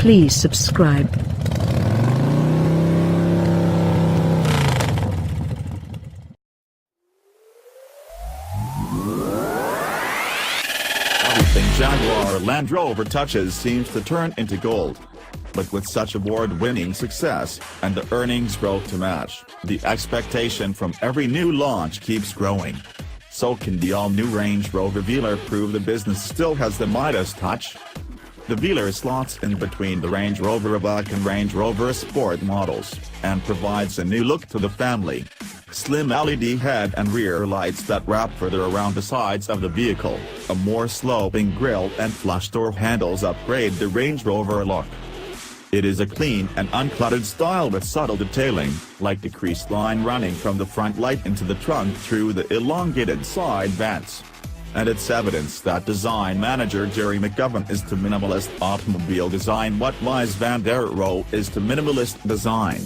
Please subscribe. Everything Jaguar Land Rover touches seems to turn into gold. But with such award-winning success, and the earnings growth to match, the expectation from every new launch keeps growing. So can the all-new Range Rover Velar prove the business still has the Midas touch? The Velar slots in between the Range Rover Evoque and Range Rover Sport models, and provides a new look to the family. Slim LED head and rear lights that wrap further around the sides of the vehicle, a more sloping grille and flush door handles upgrade the Range Rover look. It is a clean and uncluttered style with subtle detailing, like the crease line running from the front light into the trunk through the elongated side vents. And it's evidence that design manager Gerry McGovern is to minimalist automobile design what Mies Rohe is to minimalist design.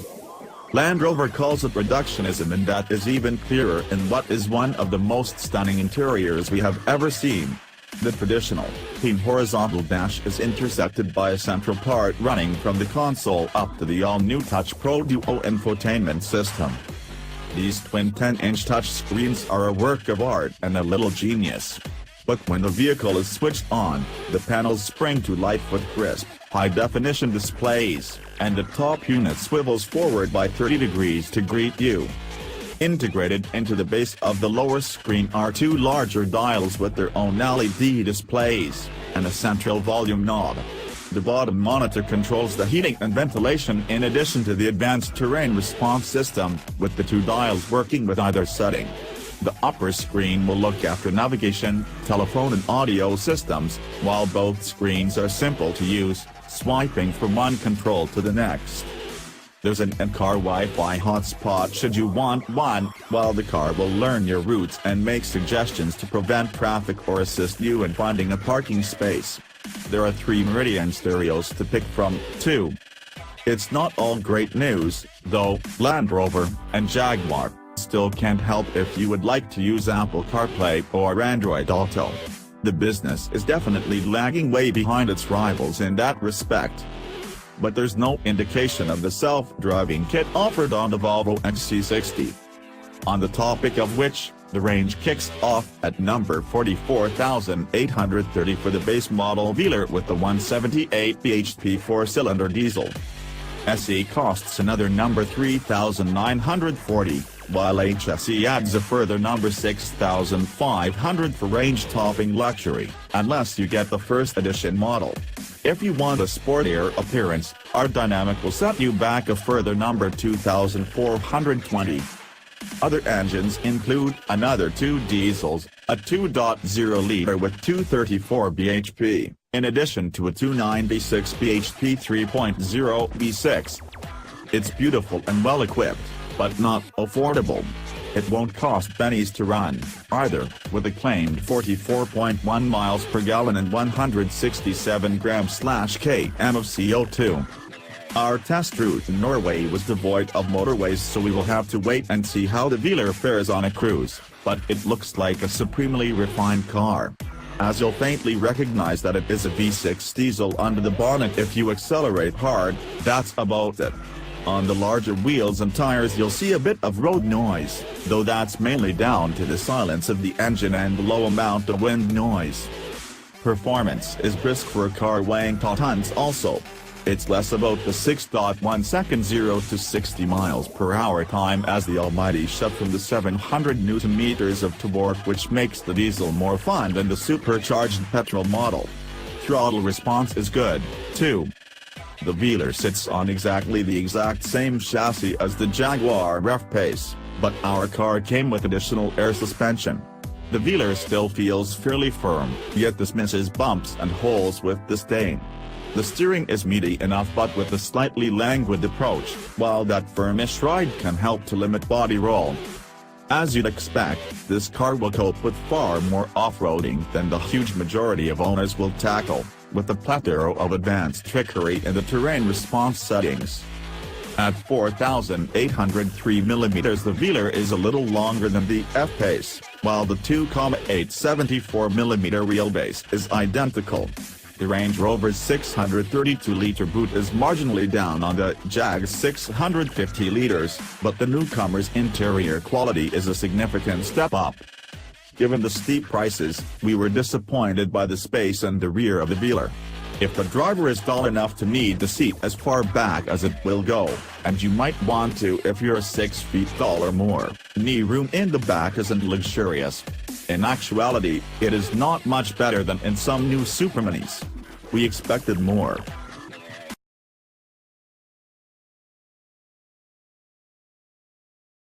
Land Rover calls it reductionism, and that is even clearer in what is one of the most stunning interiors we have ever seen. The traditional, clean horizontal dash is intersected by a central part running from the console up to the all-new Touch Pro Duo infotainment system. These twin 10-inch touchscreens are a work of art and a little genius. But when the vehicle is switched on, the panels spring to life with crisp, high-definition displays, and the top unit swivels forward by 30 degrees to greet you. Integrated into the base of the lower screen are two larger dials with their own LED displays, and a central volume knob. The bottom monitor controls the heating and ventilation in addition to the advanced terrain response system, with the two dials working with either setting. The upper screen will look after navigation, telephone and audio systems, while both screens are simple to use, swiping from one control to the next. There's an in-car Wi-Fi hotspot should you want one, while the car will learn your routes and make suggestions to prevent traffic or assist you in finding a parking space. There are 3 Meridian stereos to pick from, too. It's not all great news, though. Land Rover and Jaguar still can't help if you would like to use Apple CarPlay or Android Auto. The business is definitely lagging way behind its rivals in that respect. But there's no indication of the self-driving kit offered on the Volvo XC60. On the topic of which, the range kicks off at number 44,830 for the base model Velar with the 178 bhp 4-cylinder diesel. SE costs another number 3,940, while HSE adds a further number 6,500 for range-topping luxury, unless you get the first edition model. If you want a sportier appearance, our dynamic will set you back a further number 2,420. Other engines include another 2 diesels, a 2.0-liter with 234 bhp, in addition to a 296 bhp 3.0 V6. It's beautiful and well-equipped, but not affordable. It won't cost pennies to run, either, with a claimed 44.1 miles per gallon and 167 grams/km of CO2. Our test route in Norway was devoid of motorways, so we will have to wait and see how the Velar fares on a cruise, but it looks like a supremely refined car. As you'll faintly recognize that it is a V6 diesel under the bonnet if you accelerate hard, that's about it. On the larger wheels and tires you'll see a bit of road noise, though that's mainly down to the silence of the engine and the low amount of wind noise. Performance is brisk for a car weighing tons also. It's less about the 6.1 second 0 to 60 miles per hour time as the almighty shove from the 700 Nm of torque, which makes the diesel more fun than the supercharged petrol model. Throttle response is good, too. The Velar sits on exactly the exact same chassis as the Jaguar F-Pace, but our car came with additional air suspension. The Velar still feels fairly firm, yet dismisses bumps and holes with disdain. The steering is meaty enough but with a slightly languid approach, while that firmish ride can help to limit body roll. As you'd expect, this car will cope with far more off-roading than the huge majority of owners will tackle, with a plethora of advanced trickery in the terrain response settings. At 4,803 mm the Velar is a little longer than the F-Pace, while the 2,874 mm wheelbase is identical. The Range Rover's 632-litre boot is marginally down on the Jag's 650 litres, but the newcomer's interior quality is a significant step up. Given the steep prices, we were disappointed by the space in the rear of the Velar. If the driver is tall enough to need the seat as far back as it will go, and you might want to if you're 6 feet tall or more, knee room in the back isn't luxurious. In actuality, it is not much better than in some new Super Minis. We expected more.